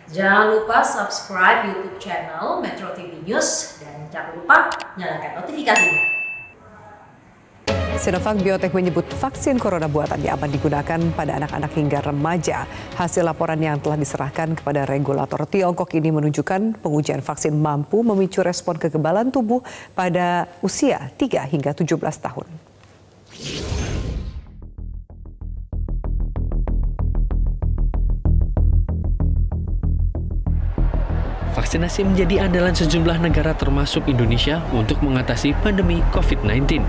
Jangan lupa subscribe YouTube channel Metro TV News dan jangan lupa nyalakan notifikasinya. Sinovac Biotech menyebut vaksin corona buatannya aman digunakan pada anak-anak hingga remaja. Hasil laporan yang telah diserahkan kepada regulator Tiongkok ini menunjukkan pengujian vaksin mampu memicu respon kekebalan tubuh pada usia 3 hingga 17 tahun. Vaksinasi menjadi andalan sejumlah negara termasuk Indonesia untuk mengatasi pandemi COVID-19.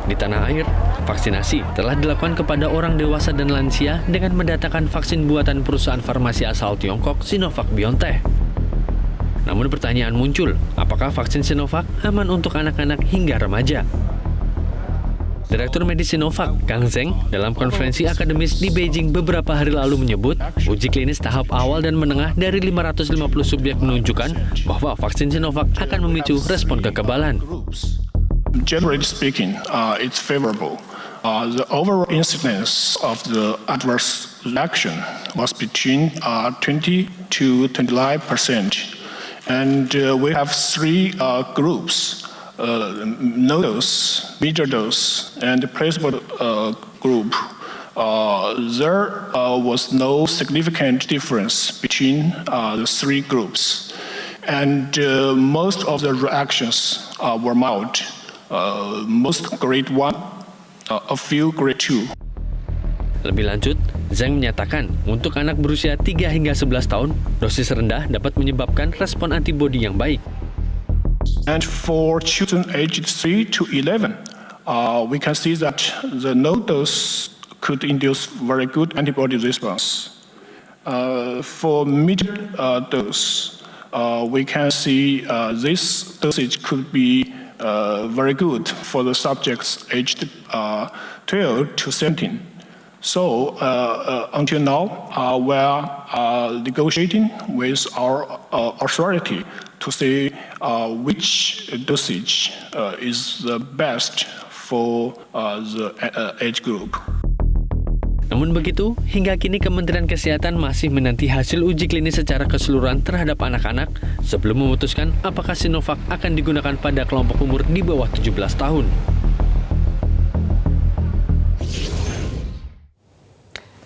Di tanah air, vaksinasi telah dilakukan kepada orang dewasa dan lansia dengan mendatangkan vaksin buatan perusahaan farmasi asal Tiongkok Sinovac Biotech. Namun pertanyaan muncul, apakah vaksin Sinovac aman untuk anak-anak hingga remaja? Direktur Medis Sinovac, Kang Zeng, dalam konferensi akademis di Beijing beberapa hari lalu menyebut, uji klinis tahap awal dan menengah dari 550 subjek menunjukkan bahwa vaksin Sinovac akan memicu respon kekebalan. Generally speaking, it's favorable. The overall incidence of the adverse reaction was between 20 to 25%. And we have three groups, no dose, middle dose, and the placebo group. There was no significant difference between the three groups. And most of the reactions were mild. Most grade 1, a few grade 2. Lebih lanjut, Zhang menyatakan untuk anak berusia 3 hingga 11 tahun, dosis rendah dapat menyebabkan respon antibodi yang baik. And for children aged 3 to 11, we can see that the no dose could induce very good antibody response. For mid dose, we can see this dosage could be very good for the subjects aged 12 to 17. So until now, we are negotiating with our authority to see which dosage is the best for the age group. Namun begitu, hingga kini Kementerian Kesehatan masih menanti hasil uji klinis secara keseluruhan terhadap anak-anak sebelum memutuskan apakah Sinovac akan digunakan pada kelompok umur di bawah 17 tahun.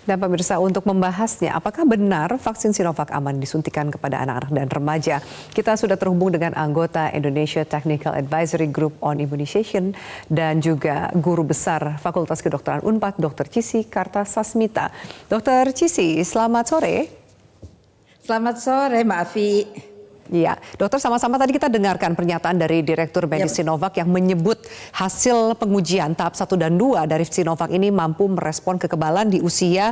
Dan pemirsa, untuk membahasnya, apakah benar vaksin Sinovac aman disuntikan kepada anak-anak dan remaja? Kita sudah terhubung dengan anggota Indonesia Technical Advisory Group on Immunization dan juga Guru Besar Fakultas Kedokteran Unpad, Dr. Cissy Kartasasmita. Dr. Cissy, selamat sore. Selamat sore, Mbak Afi. Iya, dokter, sama-sama tadi kita dengarkan pernyataan dari Direktur Medis Sinovac yang menyebut hasil pengujian tahap 1 dan 2 dari Sinovac ini mampu merespon kekebalan di usia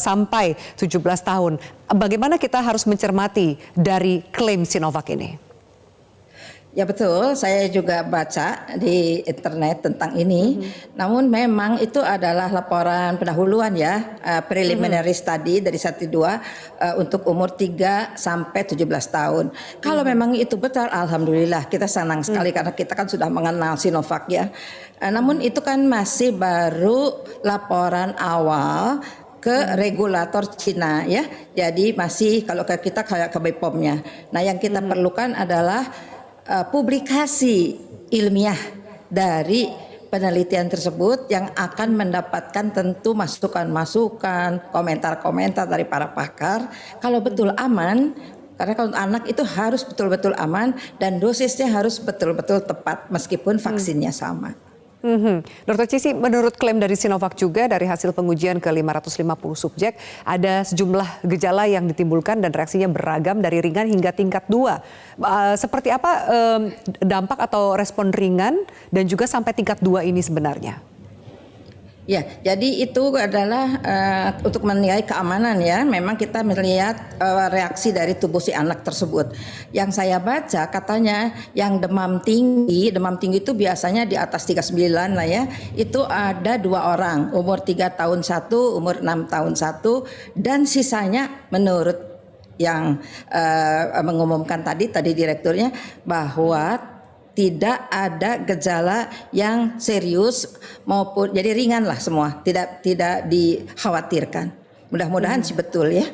sampai 17 tahun. Bagaimana kita harus mencermati dari klaim Sinovac ini? Ya betul, saya juga baca di internet tentang ini. Namun memang itu adalah laporan pendahuluan ya, preliminary study dari 1-2 untuk umur 3 sampai 17 tahun. Kalau memang itu betul, alhamdulillah kita senang sekali karena kita kan sudah mengenal Sinovac ya. Namun itu kan masih baru laporan awal ke regulator Cina ya. Jadi masih kalau kita kayak ke BPOM-nya. Nah, yang kita perlukan adalah publikasi ilmiah dari penelitian tersebut yang akan mendapatkan tentu masukan-masukan, komentar-komentar dari para pakar. Kalau betul aman, karena kalau anak itu harus betul-betul aman dan dosisnya harus betul-betul tepat meskipun vaksinnya sama. Dr. Cissy, menurut klaim dari Sinovac juga dari hasil pengujian ke 550 subjek, ada sejumlah gejala yang ditimbulkan dan reaksinya beragam dari ringan hingga tingkat 2. Seperti apa dampak atau respon ringan dan juga sampai tingkat 2 ini sebenarnya? Ya, jadi itu adalah untuk menilai keamanan ya. Memang kita melihat reaksi dari tubuh si anak tersebut. Yang saya baca katanya yang demam tinggi itu biasanya di atas 39 lah ya. Itu ada 2 orang, umur 3 tahun 1, umur 6 tahun 1, dan sisanya menurut yang mengumumkan tadi direkturnya bahwa tidak ada gejala yang serius maupun jadi ringan lah semua, tidak dikhawatirkan. Mudah-mudahan sih betul ya.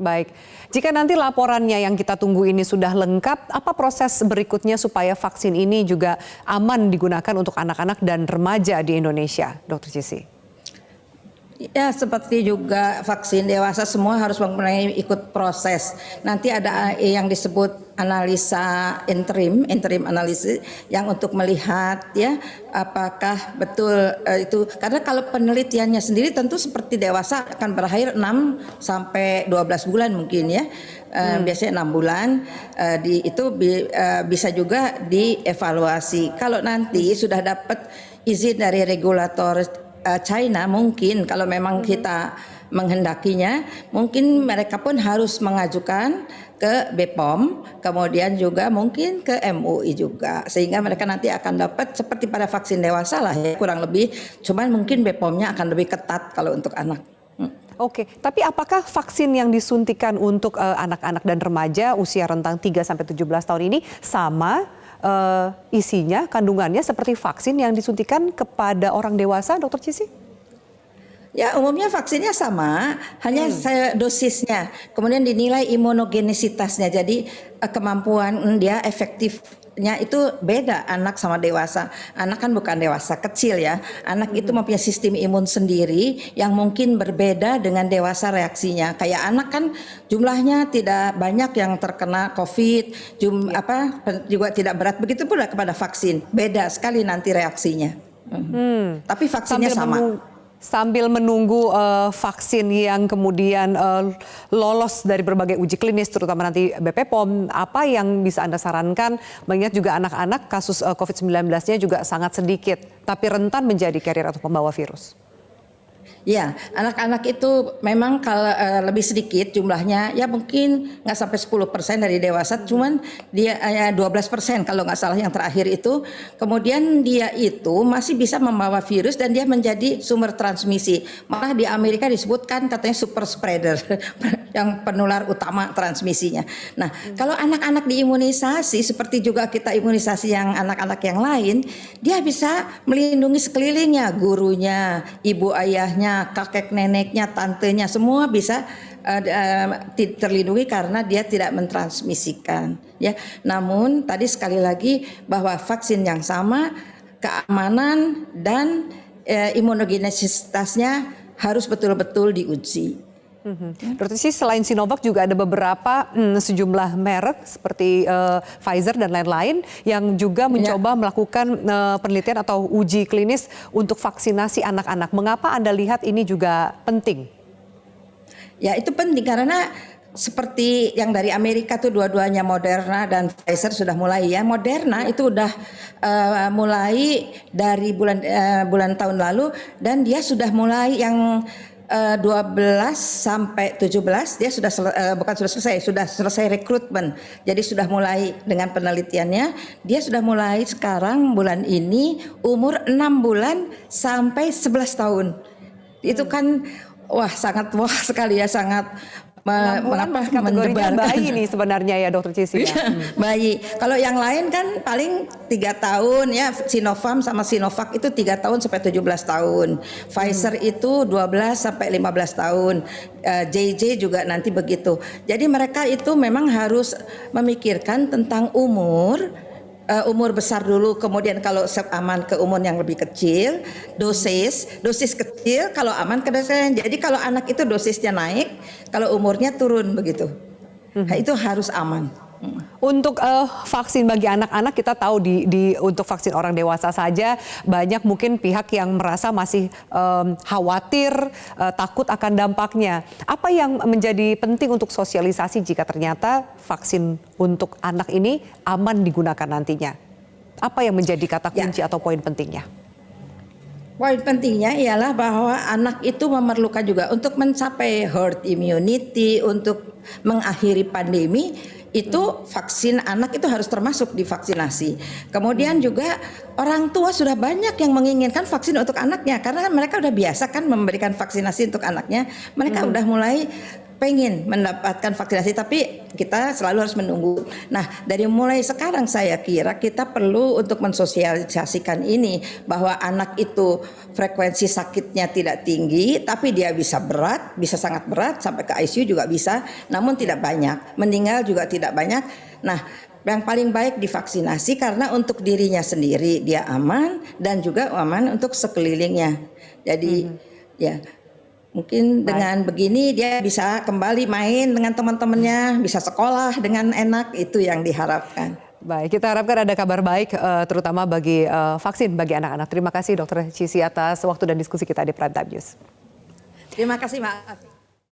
Baik, jika nanti laporannya yang kita tunggu ini sudah lengkap, apa proses berikutnya supaya vaksin ini juga aman digunakan untuk anak-anak dan remaja di Indonesia, Dr. Cici? Ya, seperti juga vaksin dewasa semua harus mempunyai ikut proses. Nanti ada yang disebut analisa interim analisis yang untuk melihat ya apakah betul itu, karena kalau penelitiannya sendiri tentu seperti dewasa akan berakhir 6 sampai 12 bulan mungkin ya. Biasanya 6 bulan bisa juga dievaluasi. Kalau nanti sudah dapat izin dari regulator China, mungkin kalau memang kita menghendakinya, mungkin mereka pun harus mengajukan ke BPOM, kemudian juga mungkin ke MUI juga, sehingga mereka nanti akan dapat seperti pada vaksin dewasa lah ya, kurang lebih, cuman mungkin BPOM-nya akan lebih ketat kalau untuk anak. Oke, tapi apakah vaksin yang disuntikan untuk anak-anak dan remaja usia rentang 3 sampai 17 tahun ini sama isinya, kandungannya seperti vaksin yang disuntikan kepada orang dewasa, Dr. Cici? Ya, umumnya vaksinnya sama, hanya dosisnya. Kemudian dinilai imunogenisitasnya. Jadi kemampuan dia efektifnya itu beda anak sama dewasa. Anak kan bukan dewasa kecil ya. Anak itu mempunyai sistem imun sendiri yang mungkin berbeda dengan dewasa reaksinya. Kayak anak kan jumlahnya tidak banyak yang terkena COVID, juga tidak berat. Begitu pula kepada vaksin. Beda sekali nanti reaksinya. Tapi vaksinnya sama. Sambil menunggu vaksin yang kemudian lolos dari berbagai uji klinis, terutama nanti BPOM, apa yang bisa Anda sarankan, mengingat juga anak-anak kasus COVID-19-nya juga sangat sedikit, tapi rentan menjadi carrier atau pembawa virus? Ya, anak-anak itu memang kalau lebih sedikit jumlahnya, ya mungkin nggak sampai 10% dari dewasa, cuman dia 12% kalau nggak salah yang terakhir itu. Kemudian dia itu masih bisa membawa virus dan dia menjadi sumber transmisi. Malah di Amerika disebutkan katanya super spreader, yang penular utama transmisinya. Nah, kalau anak-anak diimunisasi seperti juga kita imunisasi yang anak-anak yang lain, dia bisa melindungi sekelilingnya, gurunya, ibu ayahnya, kakek neneknya, tantenya, semua bisa terlindungi karena dia tidak mentransmisikan ya. Namun tadi sekali lagi bahwa vaksin yang sama, keamanan dan imunogenisitasnya harus betul-betul diuji. Dr. Cici, selain Sinovac juga ada beberapa sejumlah merek seperti Pfizer dan lain-lain yang juga mencoba melakukan penelitian atau uji klinis untuk vaksinasi anak-anak. Mengapa Anda lihat ini juga penting? Ya, itu penting karena seperti yang dari Amerika tuh dua-duanya Moderna dan Pfizer sudah mulai ya. Moderna itu udah mulai dari bulan tahun lalu dan dia sudah mulai yang 12 sampai 17 dia sudah sudah selesai rekrutmen. Jadi sudah mulai dengan penelitiannya. Dia sudah mulai sekarang bulan ini umur 6 bulan sampai 11 tahun. Itu kan sangat sekali ya, sangat kategorinya bayi nih sebenarnya ya Dr. Cici ya. Bayi. Kalau yang lain kan paling 3 tahun ya, Sinovac sama Sinovac itu 3 tahun sampai 17 tahun. Pfizer itu 12 sampai 15 tahun. JJ juga nanti begitu. Jadi mereka itu memang harus memikirkan tentang umur besar dulu, kemudian kalau aman ke umur yang lebih kecil, dosis kecil, kalau aman ke dosis. Jadi kalau anak itu dosisnya naik, kalau umurnya turun begitu. Nah, itu harus aman. Untuk vaksin bagi anak-anak kita tahu untuk vaksin orang dewasa saja banyak mungkin pihak yang merasa masih khawatir, takut akan dampaknya. Apa yang menjadi penting untuk sosialisasi jika ternyata vaksin untuk anak ini aman digunakan nantinya? Apa yang menjadi kata kunci atau poin pentingnya? Poin pentingnya ialah bahwa anak itu memerlukan juga untuk mencapai herd immunity, untuk mengakhiri pandemi. Itu vaksin anak itu harus termasuk di vaksinasi. Kemudian juga orang tua sudah banyak yang menginginkan vaksin untuk anaknya karena mereka udah biasa kan memberikan vaksinasi untuk anaknya. Mereka udah mulai pengen mendapatkan vaksinasi, tapi kita selalu harus menunggu. Nah, dari mulai sekarang saya kira kita perlu untuk mensosialisasikan ini bahwa anak itu frekuensi sakitnya tidak tinggi, tapi dia bisa berat, bisa sangat berat sampai ke ICU juga bisa, namun tidak banyak. Meninggal juga tidak banyak. Nah, yang paling baik divaksinasi karena untuk dirinya sendiri dia aman dan juga aman untuk sekelilingnya. Jadi ya mungkin dengan begini dia bisa kembali main dengan teman-temannya, bisa sekolah dengan enak, itu yang diharapkan. Baik, kita harapkan ada kabar baik terutama bagi vaksin bagi anak-anak. Terima kasih Dr. Cici atas waktu dan diskusi kita di Prime Time News. Terima kasih, Mbak.